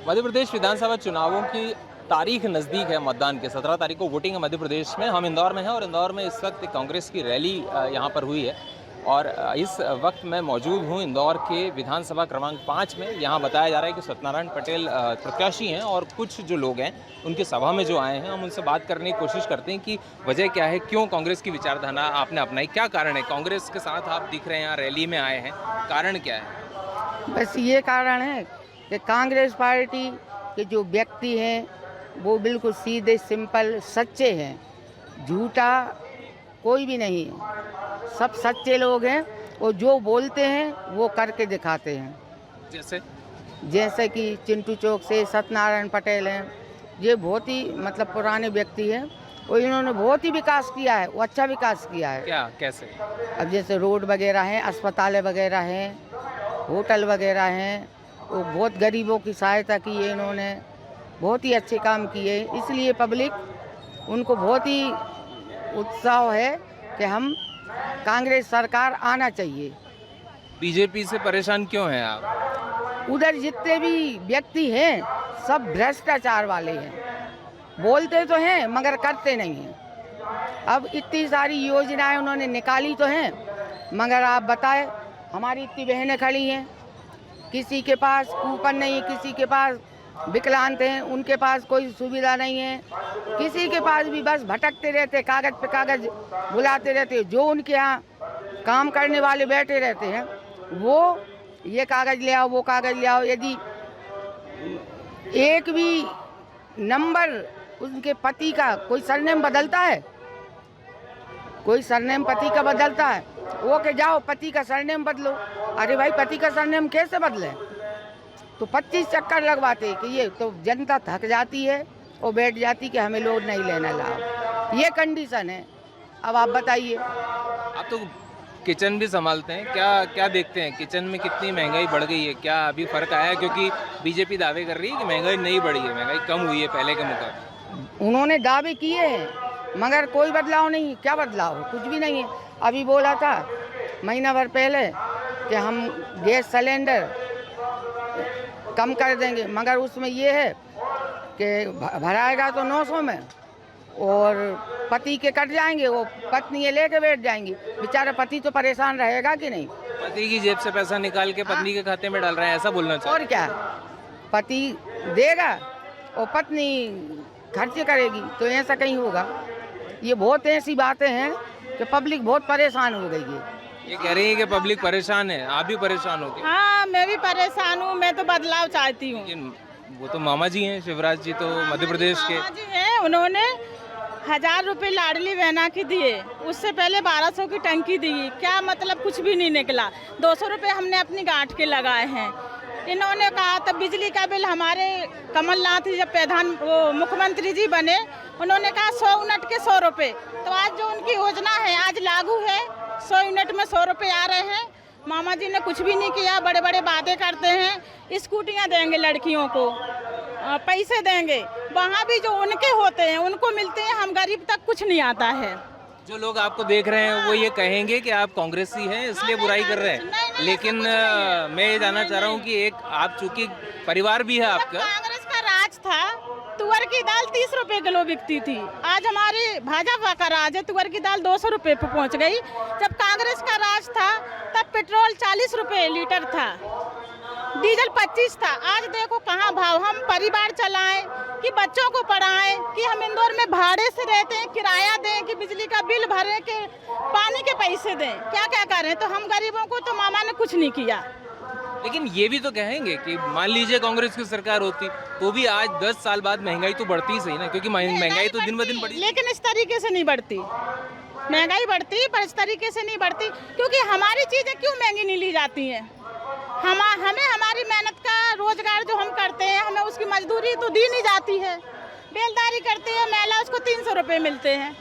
मध्य प्रदेश विधानसभा चुनावों की तारीख नज़दीक है। मतदान के 17 तारीख को वोटिंग है मध्य प्रदेश में। हम इंदौर में हैं और इंदौर में इस वक्त कांग्रेस की रैली यहाँ पर हुई है और इस वक्त मैं मौजूद हूँ इंदौर के विधानसभा क्रमांक 5 में। यहाँ बताया जा रहा है कि सत्यनारायण पटेल प्रत्याशी हैं और कुछ जो लोग हैं उनकी सभा में जो आए हैं, हम उनसे बात करने की कोशिश करते हैं कि वजह क्या है, क्यों कांग्रेस की विचारधारा आपने अपनाई, क्या कारण है, कांग्रेस के साथ आप दिख रहे हैं यहाँ रैली में आए हैं, कारण क्या है? बस ये कारण है कि कांग्रेस पार्टी के जो व्यक्ति हैं वो बिल्कुल सीधे सिंपल सच्चे हैं, झूठा कोई भी नहीं है, सब सच्चे लोग हैं और जो बोलते हैं वो करके दिखाते हैं। जैसे कि चिंटू चौक से सत्यनारायण पटेल हैं, ये बहुत ही मतलब पुराने व्यक्ति हैं और इन्होंने बहुत ही विकास किया है, वो अच्छा विकास किया है। क्या कैसे? अब जैसे रोड वगैरह हैं, अस्पताल वगैरह हैं, होटल वगैरह हैं, वो बहुत गरीबों की सहायता की है इन्होंने, बहुत ही अच्छे काम किए, इसलिए पब्लिक उनको बहुत ही उत्साह है कि हम कांग्रेस सरकार आना चाहिए। बीजेपी से परेशान क्यों हैं आप? उधर जितने भी व्यक्ति हैं सब भ्रष्टाचार वाले हैं, बोलते तो हैं मगर करते नहीं हैं। अब इतनी सारी योजनाएं उन्होंने निकाली तो हैं, मगर आप बताएं हमारी इतनी बहनें खड़ी हैं, किसी के पास कूपन नहीं है, किसी के पास विकलांग हैं उनके पास कोई सुविधा नहीं है, किसी के पास भी बस भटकते रहते, कागज पे कागज बुलाते रहते। जो उनके यहाँ काम करने वाले बैठे रहते हैं वो ये कागज ले आओ, वो कागज ले आओ, यदि एक भी नंबर उनके पति का कोई सरनेम बदलता है, कोई सरनेम पति का बदलता है, वो के जाओ पति का सरनेम बदलो। अरे भाई पति का सरनेम कैसे बदले? तो 25 चक्कर लगवाते कि ये तो जनता थक जाती है और बैठ जाती कि हमें लोड नहीं लेना लाभ, ये कंडीशन है। अब आप बताइए। आप तो किचन भी संभालते हैं, क्या क्या देखते हैं किचन में कितनी महंगाई बढ़ गई है? क्या अभी फर्क आया है? क्योंकि बीजेपी दावे कर रही है कि महंगाई नहीं बढ़ी है, महंगाई कम हुई है पहले के मुकाबले। उन्होंने दावे किए हैं मगर कोई बदलाव नहीं। क्या बदलाव? कुछ भी नहीं है। अभी बोला था महीना भर पहले कि हम गैस सिलेंडर कम कर देंगे, मगर उसमें ये है कि भराएगा तो 900 में और पति के कट जाएंगे, वो पत्नी ये लेके बैठ जाएंगी, बेचारा पति तो परेशान रहेगा कि नहीं? पति की जेब से पैसा निकाल के पत्नी के खाते में डाल रहे हैं, ऐसा बोलना चाहिए। और क्या, पति देगा और पत्नी खर्चे करेगी, तो ऐसा कहीं होगा? ये बहुत ऐसी बातें हैं कि पब्लिक बहुत परेशान हो गई है। ये कह रही है कि पब्लिक परेशान है, आप भी परेशान हो क्या? हाँ, मैं भी परेशान हूँ, मैं तो बदलाव चाहती हूँ। लेकिन वो तो मामा जी हैं, शिवराज जी तो मध्य प्रदेश के। मामा जी हैं, उन्होंने 1000 रुपये लाडली बहना की दिए, उससे पहले 1200 की टंकी दी, क्या मतलब कुछ भी नहीं निकला। 200 रुपये हमने अपनी गांठ के लगाए हैं। इन्होंने कहा तब बिजली का बिल, हमारे कमलनाथ जी जब मुख्यमंत्री जी बने, उन्होंने कहा 100 यूनिट के 100 रुपये। तो आज जो उनकी योजना है आज लागू है, 100 यूनिट में 100 रुपये आ रहे हैं। मामा जी ने कुछ भी नहीं किया, बड़े बड़े वादे करते हैं, स्कूटियाँ देंगे लड़कियों को, पैसे देंगे, वहाँ भी जो उनके होते हैं उनको मिलते हैं, हम गरीब तक कुछ नहीं आता है। जो लोग आपको देख रहे हैं वो ये कहेंगे कि आप कांग्रेसी हैं इसलिए बुराई कर रहे हैं, लेकिन मैं ये जानना चाह रहा हूँ कि एक आप चूंकि परिवार भी है आपका। कांग्रेस का राज था, तुअर की दाल 30 रुपए किलो बिकती थी, आज हमारे भाजपा का राज है, तुअर की दाल 200 रुपए पे पहुँच गई। जब कांग्रेस का राज था तब पेट्रोल 40 रुपए लीटर था, डीजल 25 था, आज देखो कहाँ भाव। हम परिवार चलाएं कि बच्चों को पढ़ाएं कि हम इंदौर में भाड़े से रहते हैं, किराया दें कि बिजली का बिल भरें कि पानी के पैसे दें, क्या क्या करें? तो हम गरीबों को तो मामा ने कुछ नहीं किया। लेकिन ये भी तो कहेंगे कि मान लीजिए कांग्रेस की सरकार होती तो भी आज 10 साल बाद महंगाई तो बढ़ती सही ना, क्योंकि महंगाई तो दिन ब दिन बढ़ी। लेकिन इस तरीके से नहीं बढ़ती, महंगाई बढ़ती पर इस तरीके से नहीं बढ़ती, क्योंकि हमारी चीज़ें क्यों महंगी नहीं ली जाती हैं? हमें हमारी मेहनत का रोजगार जो हम करते हैं, हमें उसकी मजदूरी तो दी नहीं जाती है। बेलदारी करते हैं महिला, उसको 300 रुपये मिलते हैं।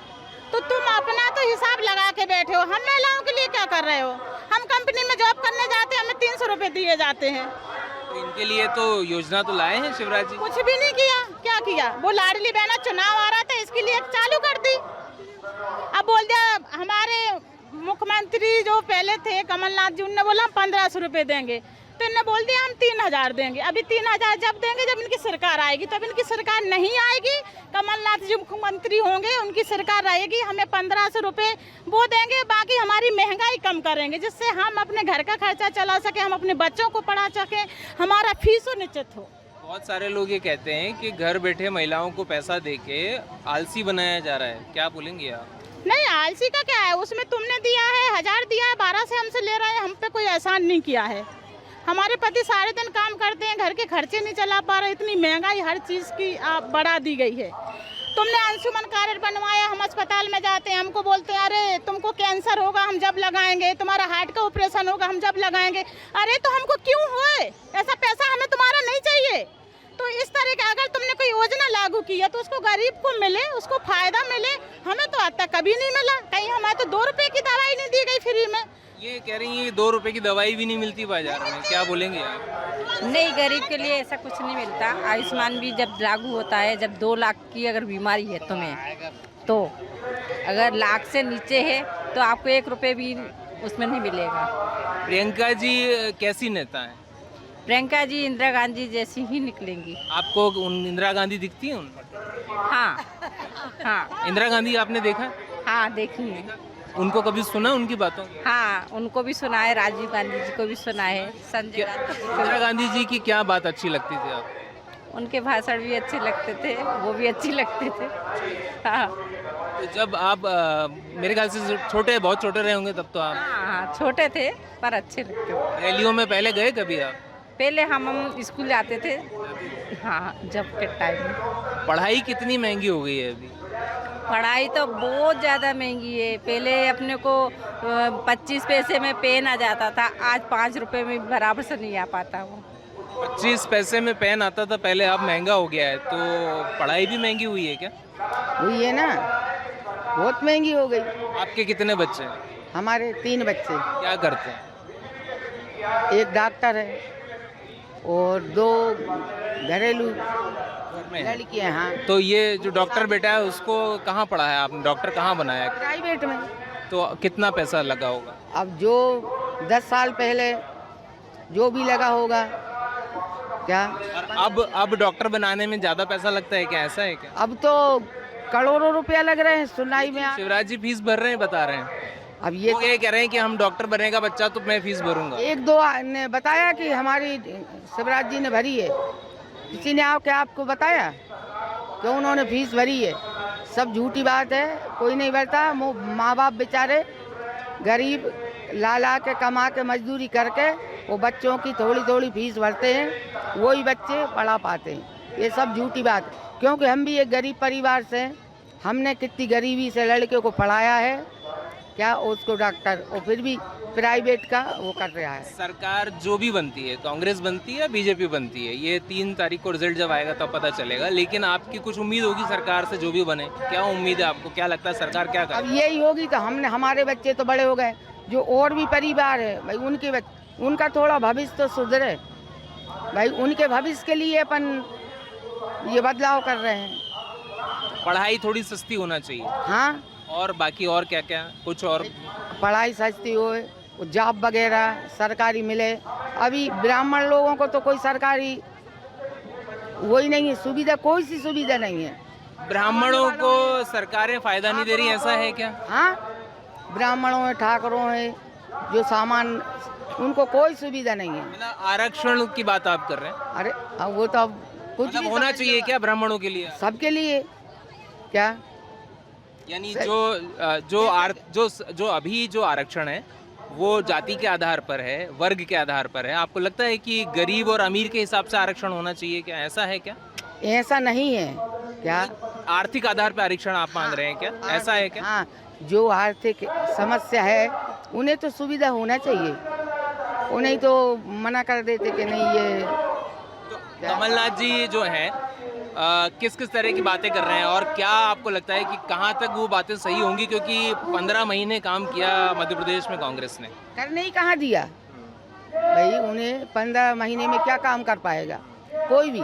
तो तुम अपना तो हिसाब लगा के बैठे हो, हम महिलाओं के लिए क्या कर रहे हो? हम कंपनी में जॉब करने जाते हैं, हमें 300 रुपये दिए जाते हैं। तो इनके लिए तो योजना तो लाए हैं शिवराज जी। कुछ भी नहीं किया, क्या किया? वो लाडली बहना चुनाव आ रहा था इसके लिए चालू कर दी, अब बोल दिया हमारे मुख्यमंत्री जो पहले थे कमलनाथ जी, उन्होंने बोला हम 1500 रुपये देंगे, तो इन्होंने बोल दिया हम 3,000 देंगे। अभी 3,000 जब देंगे जब इनकी सरकार आएगी, तब इनकी सरकार नहीं आएगी। कमलनाथ जी मुख्यमंत्री होंगे, उनकी सरकार आएगी, हमें 1,500 रुपये वो देंगे, बाकी हमारी महंगाई कम करेंगे, जिससे हम अपने घर का खर्चा चला सके, हम अपने बच्चों को पढ़ा सकें, हमारा फीसों निश्चित हो। बहुत सारे लोग ये कहते हैं कि घर बैठे महिलाओं को पैसा देके आलसी बनाया जा रहा है, क्या बोलेंगे आप? नहीं, आलसी का क्या है, उसमें तुमने दिया है 1,000 दिया है, 12 से हमसे ले रहे हैं, हम पे कोई एहसान नहीं किया है। हमारे पति सारे दिन काम करते हैं, घर के खर्चे नहीं चला पा रहे, इतनी महंगाई हर चीज़ की बढ़ा दी गई है। तुमने अंशुमन कार्ड बनवाया, हम अस्पताल में जाते हैं, हमको बोलते हैं अरे तुमको कैंसर होगा हम जब लगाएंगे, तुम्हारा हार्ट का ऑपरेशन होगा हम जब लगाएंगे। अरे तो हमको क्यों होए, ऐसा पैसा हमें तुम्हारा नहीं चाहिए। तो इस तरह का अगर तुमने कोई योजना लागू की है तो उसको गरीब को मिले, उसको फायदा मिले। हमें तो आज तक कभी नहीं मिला, कहीं हमें तो 2 रुपए की दवाई नहीं दी गई फ्री में। ये कह रही है 2 रुपए की दवाई भी नहीं मिलती बाजार में, क्या बोलेंगे आप? नहीं, गरीब के लिए ऐसा कुछ नहीं मिलता। आयुष्मान भी जब लागू होता है, जब 2 लाख की अगर बीमारी है तुम्हें, तो अगर लाख से नीचे है तो आपको 1 रुपये भी उसमें नहीं मिलेगा। प्रियंका जी कैसी नेता है? प्रियंका जी इंदिरा गांधी जैसी ही निकलेंगी। आपको इंदिरा गांधी दिखती है? हाँ हाँ इंदिरा गांधी आपने देखा? हाँ, देखी है। उनको कभी सुना उनकी बातों? हाँ, उनको भी सुना है, राजीव गांधी जी को भी सुना है, संजय गांधी जी को इंदिरा गांधी जी की क्या बात अच्छी लगती थी आप? उनके भाषण भी अच्छे लगते थे, वो भी अच्छी लगते थे। हाँ तो जब आप मेरे ख्याल से छोटे, बहुत छोटे रहे होंगे तब तो आप। हाँ, छोटे थे पर अच्छे लगते थे। रैलियों में पहले गए कभी आप? पहले हम स्कूल जाते थे, हाँ, जब के टाइम में। पढ़ाई कितनी महंगी हो गई है अभी? पढ़ाई तो बहुत ज़्यादा महंगी है। पहले अपने को 25 पैसे में पेन आ जाता था, आज 5 रुपए में बराबर से नहीं आ पाता वो। 25 पैसे में पेन आता था पहले, अब महंगा हो गया है, तो पढ़ाई भी महंगी हुई है क्या? हुई है ना, बहुत महंगी हो गई। आपके कितने बच्चे हैं? हमारे 3 बच्चे, क्या करते हैं? एक डॉक्टर है और 2 घरेलू लड़कियां। हाँ, तो ये जो डॉक्टर बेटा है उसको कहाँ पढ़ाया आपने, डॉक्टर कहाँ बनाया? प्राइवेट में। तो कितना पैसा लगा होगा? अब जो 10 साल पहले जो भी लगा होगा क्या, और अब डॉक्टर बनाने में ज्यादा पैसा लगता है क्या, ऐसा है क्या? अब तो करोड़ों रुपया लग रहे हैं सुनाई में। शिवराज जी फीस भर रहे हैं, बता रहे हैं। अब ये वो ये कह रहे हैं कि हम डॉक्टर बनेगा बच्चा तो मैं फीस भरूंगा। 1-2 ने बताया कि हमारी शिवराज जी ने भरी है, किसी ने आके आपको बताया कि उन्होंने फीस भरी है? सब झूठी बात है, कोई नहीं भरता। माँ बाप बेचारे गरीब ला के कमा के मजदूरी करके वो बच्चों की थोड़ी थोड़ी फीस भरते हैं, वही बच्चे पढ़ा पाते हैं। ये सब झूठी बात है, क्योंकि हम भी एक गरीब परिवार से हैं, हमने कितनी गरीबी से लड़के को पढ़ाया है क्या, उसको डॉक्टर, और फिर भी प्राइवेट का वो कर रहा है। सरकार जो भी बनती है, कांग्रेस बनती है या बीजेपी बनती है, ये 3 तारीख को रिजल्ट जब आएगा तब पता चलेगा। लेकिन आपकी कुछ उम्मीद होगी सरकार से, जो भी बने, क्या उम्मीद है आपको? क्या लगता है सरकार क्या करे? अब यही होगी तो हमारे बच्चे तो बड़े हो गए, जो और भी परिवार है भाई, उनका थोड़ा भविष्य तो सुधरे भाई, उनके भविष्य के लिए अपन ये बदलाव कर रहे हैं। पढ़ाई थोड़ी सस्ती होना चाहिए। हाँ, और बाकी और क्या क्या कुछ और? पढ़ाई सस्ती हो, जॉब वगैरह सरकारी मिले। अभी ब्राह्मण लोगों को तो कोई सरकारी वही नहीं है, सुविधा, कोई सी सुविधा नहीं है। ब्राह्मणों को सरकारें फायदा नहीं दे रही, ऐसा है क्या? हाँ, ब्राह्मणों में, ठाकरों है, जो सामान, उनको कोई सुविधा नहीं है। मतलब आरक्षण की बात आप कर रहे हैं? अरे अब वो तो अब कुछ मतलब भी होना समझ चाहिए लो। क्या ब्राह्मणों के लिए? सबके लिए क्या, यानी जो अभी जो आरक्षण है वो जाति के आधार पर है, वर्ग के आधार पर है। आपको लगता है कि गरीब और अमीर के हिसाब से आरक्षण होना चाहिए क्या, ऐसा है क्या? ऐसा नहीं है क्या, आर्थिक आधार पर आरक्षण आप मांग रहे हैं क्या, ऐसा है क्या? हाँ, जो आर्थिक समस्या है उन्हें तो सुविधा होना चाहिए, उन्हें तो मना कर देते कि नहीं ये। कमलनाथ जी जो है किस किस तरह की बातें कर रहे हैं, और क्या आपको लगता है कि कहाँ तक वो बातें सही होंगी? क्योंकि 15 महीने काम किया मध्य प्रदेश में कांग्रेस ने। करने ही कहाँ दिया भाई, उन्हें 15 महीने में क्या काम कर पाएगा? कोई भी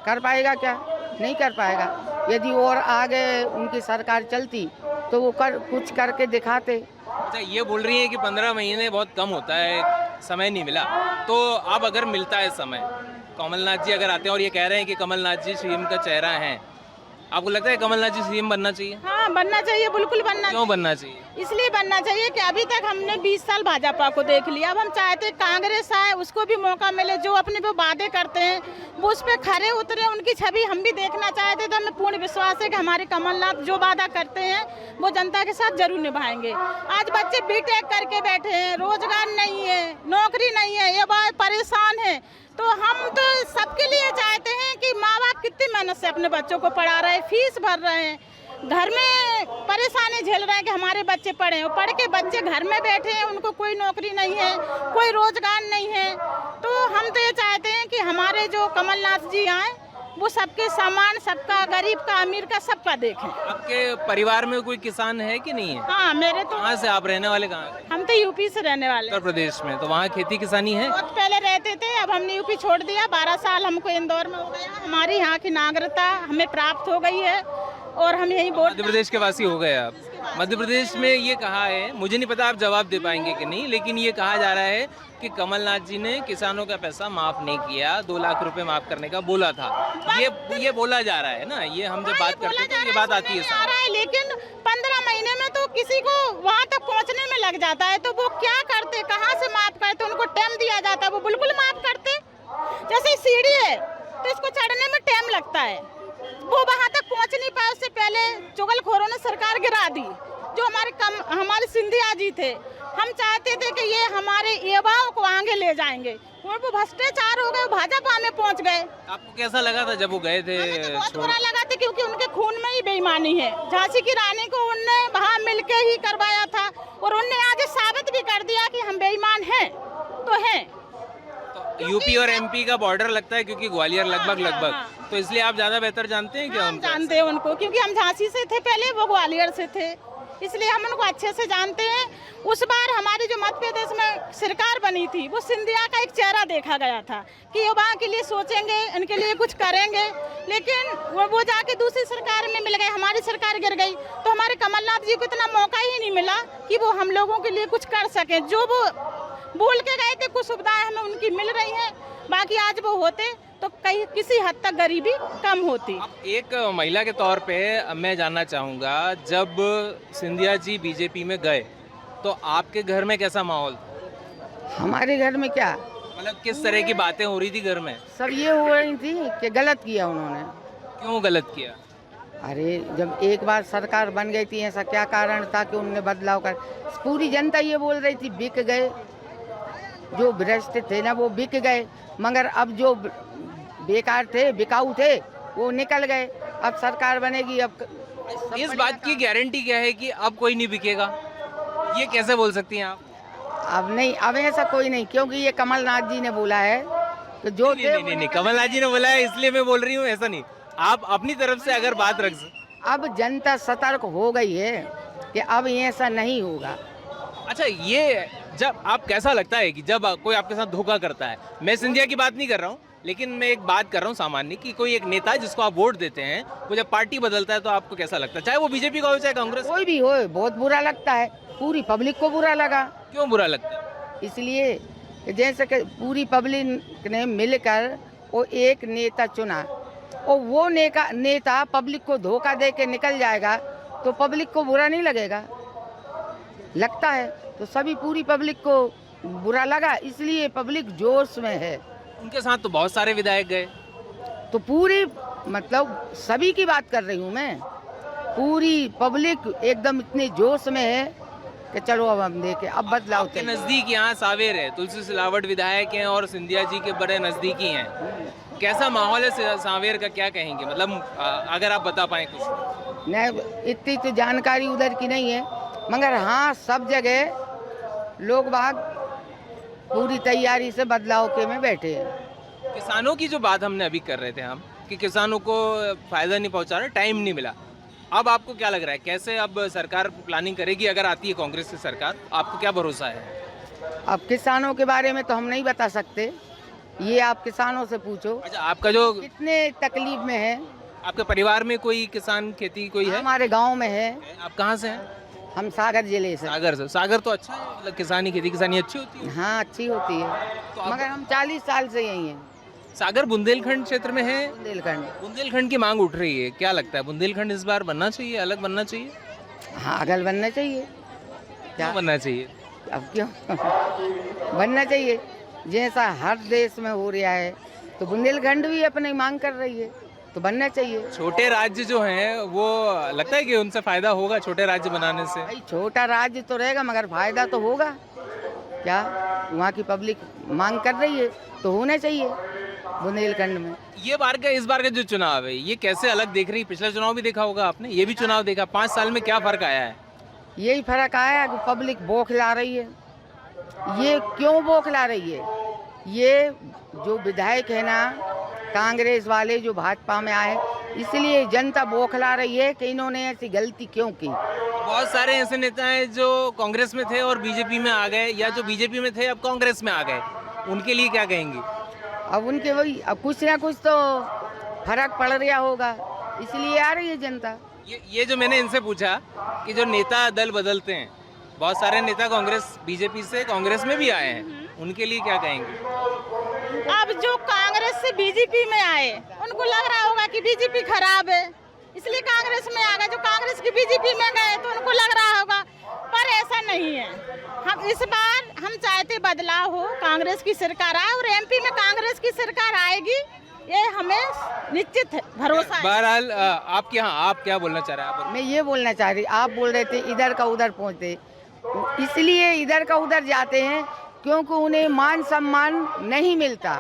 कर पाएगा क्या? नहीं कर पाएगा। यदि और आगे उनकी सरकार चलती तो वो कुछ करके दिखाते। अच्छा, ये बोल रही है कि 15 महीने बहुत कम होता है, समय नहीं मिला। तो अब अगर मिलता है समय, कमलनाथ जी अगर आते हैं और ये कह रहे हैं कि कमलनाथ जी सीएम का चेहरा है, आपको लगता है कमलनाथ जी सीएम बनना चाहिए? हाँ, बनना चाहिए, बिल्कुल बनना क्यों बनना चाहिए? इसलिए बनना चाहिए कि अभी तक हमने 20 साल भाजपा को देख लिया। अब हम चाहते हैं कांग्रेस आए, उसको भी मौका मिले, जो अपने पे वादे करते हैं वो उस पे खरे उतरे, उनकी छवि हम भी देखना चाहते। तो हमें पूर्ण विश्वास है कि हमारे कमलनाथ जो वादा करते हैं वो जनता के साथ जरूर निभाएंगे। आज बच्चे बीटेक करके बैठे हैं, रोजगार नहीं है, नौकरी नहीं है, ये बात परेशान है। तो हम तो सबके लिए चाहते हैं कि माँ बाप कितनी मेहनत से अपने बच्चों को पढ़ा रहे हैं, फीस भर रहे हैं, घर में परेशानी झेल रहे हैं कि हमारे बच्चे पढ़ें, और पढ़ के बच्चे घर में बैठे हैं, उनको कोई नौकरी नहीं है, कोई रोजगार नहीं है। तो हम तो ये चाहते हैं कि हमारे जो कमलनाथ जी आए वो सबके समान, सबका, गरीब का, अमीर का, सबका देखें। आपके परिवार में कोई किसान है कि नहीं है? हाँ, मेरे तो, कहाँ से आप रहने वाले, कहाँ? हम तो यूपी से रहने वाले हैं। उत्तर प्रदेश में। तो वहाँ खेती किसानी है? बहुत पहले रहते थे, अब हमने यूपी छोड़ दिया। 12 साल हमको इंदौर में हो गया। हमारी यहाँ की नागरिकता हमें प्राप्त हो गई है और हम यही वोट। मध्य प्रदेश के वासी हो गए आप। मध्य प्रदेश में ये कहा है, मुझे नहीं पता आप जवाब दे पाएंगे कि नहीं, लेकिन ये कहा जा रहा है कि कमलनाथ जी ने किसानों का पैसा माफ नहीं किया, 2 लाख रुपए माफ करने का बोला था। ये बोला जा रहा है ना, ये हम जब बात करते हैं तो ये बात आती है सामने। लेकिन 15 महीने में तो किसी को वहाँ तक पहुँचने में लग जाता है, तो वो क्या करते, कहाँ से माफ करते? उनको टाइम दिया जाता है, वो बिल्कुल माफ करते। जैसे सीढ़ी है तो इसको चढ़ने में टाइम लगता है, वो वहाँ तक पहुँच नहीं पाए। उससे पहले चुगलखोरों ने सरकार गिरा दी, जो हमारे सिंधिया जी थे। हम चाहते थे कि ये हमारे युवाओं को आगे ले जाएंगे, और वो भ्रष्टाचार हो गए, भाजपा में पहुँच गए। आपको कैसा लगा था जब वो गए थे? हमें तो बहुत बुरा लगा था, क्योंकि उनके खून में ही बेईमानी है। झांसी की रानी को उनने वहाँ मिलके ही करवाया था, और उनने आज साबित भी कर दिया कि हम बेईमान हैं तो हैं। तो यूपी और एमपी का बॉर्डर लगता है, क्योंकि ग्वालियर लगभग, तो इसलिए आप ज्यादा बेहतर जानते हैं क्या? हम जानते हैं उनको, क्योंकि हम झांसी से थे पहले, वो ग्वालियर से थे, इसलिए हम उनको अच्छे से जानते हैं। उस बार हमारी जो मध्य प्रदेश में सरकार बनी थी, वो सिंधिया का एक चेहरा देखा गया था कि युवाओं के लिए सोचेंगे, इनके लिए कुछ करेंगे, लेकिन वो जाके दूसरी सरकार में मिल गए, हमारी सरकार गिर गई। तो हमारे कमलनाथ जी को इतना मौका ही नहीं मिला कि वो हम लोगों के लिए कुछ कर सके। जो वो बोल के गए थे, कुछ सुविधाएं हमें उनकी मिल रही हैं, बाकी आज वो होते तो कहीं किसी हद तक गरीबी कम होती। एक महिला के तौर पे मैं जानना चाहूँगा, जब सिंधिया जी बीजेपी में गए तो आपके घर में कैसा माहौल था? हमारे घर में क्या, मतलब किस तरह की बातें हो रही थी घर में? सब ये हो रही थी कि गलत किया उन्होंने। क्यों गलत किया? अरे जब एक बार सरकार बन गई थी, ऐसा क्या कारण था कि उनने बदलाव कर? पूरी जनता ये बोल रही थी बिक गए, जो भ्रष्ट थे ना वो बिक गए, मगर अब जो बेकार थे, बिकाऊ थे, वो निकल गए। अब सरकार बनेगी, अब इस बात की गारंटी क्या है कि अब कोई नहीं बिकेगा? ये कैसे बोल सकती हैं आप? अब नहीं, अब ऐसा कोई नहीं, क्योंकि ये कमलनाथ जी ने बोला है तो जो नहीं, कमलनाथ जी ने बोला है इसलिए मैं बोल रही हूँ, ऐसा नहीं। आप अपनी तरफ से अगर बात रख अब जनता सतर्क हो गई है कि अब ऐसा नहीं होगा। अच्छा, ये जब आप कैसा लगता है कि जब कोई आपके साथ धोखा करता है, मैं सिंधिया की बात नहीं कर रहा हूँ, लेकिन मैं एक बात कर रहा हूँ सामान्य, कि कोई एक नेता जिसको आप वोट देते हैं, वो जब पार्टी बदलता है तो आपको कैसा लगता है? चाहे वो बीजेपी का हो चाहे कांग्रेस, कोई भी हो, बहुत बुरा लगता है। पूरी पब्लिक को बुरा लगा। क्यों बुरा लगता है? इसलिए कि जैसे कि पूरी पब्लिक ने मिलकर वो एक नेता चुना, और वो नेता पब्लिक को धोखा दे के निकल जाएगा तो पब्लिक को बुरा नहीं लगेगा? लगता है। तो सभी पूरी पब्लिक को बुरा लगा, इसलिए पब्लिक जोश में है। उनके साथ तो बहुत सारे विधायक गए। तो पूरी, मतलब सभी की बात कर रही हूँ मैं, पूरी पब्लिक एकदम इतने जोश में है कि चलो अब हम देखें, अब बदलाव के नजदीक यहाँ सावेर है, तुलसी सिलावट विधायक हैं और सिंधिया जी के बड़े नजदीकी हैं। कैसा माहौल है सावेर का, क्या कहेंगे? मतलब अगर आप बता पाएं कुछ। नहीं, इतनी तो जानकारी उधर की नहीं है, मगर हाँ सब जगह लोग बाग पूरी तैयारी से बदलाव के में बैठे हैं। किसानों की जो बात हमने अभी कर रहे थे हम, कि किसानों को फायदा नहीं पहुंचा रहा, टाइम नहीं मिला, अब आपको क्या लग रहा है, कैसे अब सरकार प्लानिंग करेगी अगर आती है कांग्रेस की सरकार? आपको क्या भरोसा है? अब किसानों के बारे में तो हम नहीं बता सकते, ये आप किसानों से पूछो। अच्छा, आपका जो कितने तकलीफ में है? आपके परिवार में कोई किसान खेती कोई है? हमारे गांव में है। आप कहाँ से हैं? हम सागर जिले से। सागर से। सागर तो अच्छा है, मतलब किसानी, खेती किसानी अच्छी होती है। हाँ अच्छी होती है, तो आप- मगर हम 40 साल से यही हैं। सागर बुंदेलखंड क्षेत्र में है। बुंदेलखंड। बुंदेलखंड की मांग उठ रही है, क्या लगता है बुंदेलखंड इस बार बनना चाहिए, अलग बनना चाहिए? हाँ अगल बनना चाहिए। क्या बनना चाहिए? अब क्यों बनना चाहिए, जैसा हर देश में हो रहा है तो बुंदेलखंड भी अपनी मांग कर रही है, तो बनना चाहिए। छोटे राज्य जो हैं वो लगता है कि उनसे फायदा होगा छोटे राज्य बनाने से? भाई छोटा राज्य तो रहेगा मगर फायदा तो होगा क्या, वहाँ की पब्लिक मांग कर रही है तो होना चाहिए बुंदेलखंड में। ये बार का, इस बार का जो चुनाव है ये कैसे अलग देख रही है? पिछला चुनाव भी देखा होगा आपने, ये भी चुनाव देखा, 5 साल में क्या फर्क आया है? यही फर्क आया कि पब्लिक बौखला रही है। ये क्यों बौखला रही है? ये जो विधायक है ना कांग्रेस वाले जो भाजपा में आए, इसलिए जनता बौखला रही है कि इन्होंने ऐसी गलती क्यों की। बहुत सारे ऐसे नेता हैं जो कांग्रेस में थे और बीजेपी में आ गए, या जो बीजेपी में थे अब कांग्रेस में आ गए, उनके लिए क्या कहेंगी? अब उनके वही, अब कुछ ना कुछ तो फर्क पड़ रहा होगा, इसलिए आ रही है जनता। ये जो मैंने इनसे पूछा कि जो नेता दल बदलते हैं, बहुत सारे नेता कांग्रेस बीजेपी से कांग्रेस में भी आए हैं, उनके लिए क्या कहेंगे? अब जो कांग्रेस से बीजेपी में आए उनको लग रहा होगा कि बीजेपी खराब है, इसलिए कांग्रेस में आ गए। जो कांग्रेस की बीजेपी में गए तो उनको लग रहा होगा, पर ऐसा नहीं है। हम इस बार हम चाहते बदलाव हो, कांग्रेस की सरकार आए और एमपी में कांग्रेस की सरकार आएगी, ये हमें निश्चित है, भरोसा है। बहरहाल आपके यहाँ आप क्या बोलना चाह रहे हैं? आप मैं ये बोलना चाह रही, आप बोल रहे थे इधर का उधर पहुँचते, इसलिए इधर का उधर जाते हैं क्योंकि उन्हें मान सम्मान नहीं मिलता।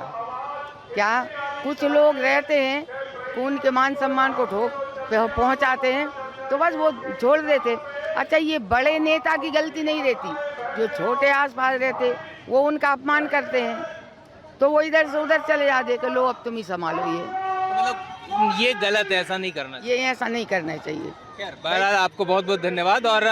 क्या कुछ लोग रहते हैं कि उनके मान सम्मान को ठोक पहुंचाते हैं तो बस वो छोड़ देते। अच्छा ये बड़े नेता की गलती नहीं रहती, जो छोटे आसपास रहते वो उनका अपमान करते हैं, तो वो इधर से उधर चले जाते कि लो अब तुम ही संभालो। मतलब ये गलत है, ऐसा नहीं करना चाहिए। ये ऐसा नहीं करना चाहिए। खैर बहरहाल आपको बहुत बहुत धन्यवाद। और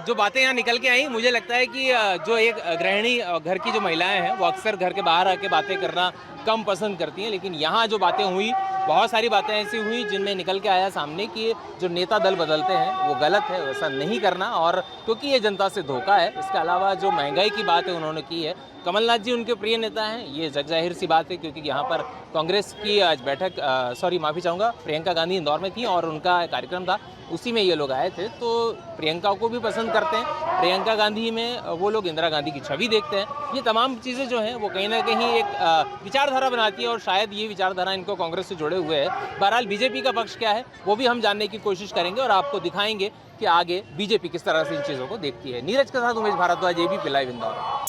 जो बातें यहाँ निकल के आई, मुझे लगता है कि जो एक गृहिणी घर की जो महिलाएं हैं वो अक्सर घर के बाहर आके बातें करना कम पसंद करती हैं, लेकिन यहाँ जो बातें हुई, बहुत सारी बातें ऐसी हुई जिनमें निकल के आया सामने कि जो नेता दल बदलते हैं वो गलत है, वैसा नहीं करना, और क्योंकि ये जनता से धोखा है। इसके अलावा जो महंगाई की बात है उन्होंने की है, कमलनाथ जी उनके प्रिय नेता हैं, ये जग जाहिर सी बात है, क्योंकि यहाँ पर कांग्रेस की आज बैठक, माफ़ी चाहूँगा, प्रियंका गांधी इंदौर में थी और उनका कार्यक्रम था, उसी में ये लोग आए थे। तो प्रियंका को भी पसंद करते हैं, प्रियंका गांधी में वो लोग इंदिरा गांधी की छवि देखते हैं। ये तमाम चीज़ें जो हैं वो कहीं ना कहीं एक विचारधारा बनाती है, और शायद ये विचारधारा इनको कांग्रेस से जुड़े हुए है। बहरहाल बीजेपी का पक्ष क्या है वो भी हम जानने की कोशिश करेंगे और आपको दिखाएंगे कि आगे बीजेपी किस तरह से इन चीज़ों को देखती है। नीरज के साथ उमेश भारद्वाज, एबीपी लाइव इंदौर।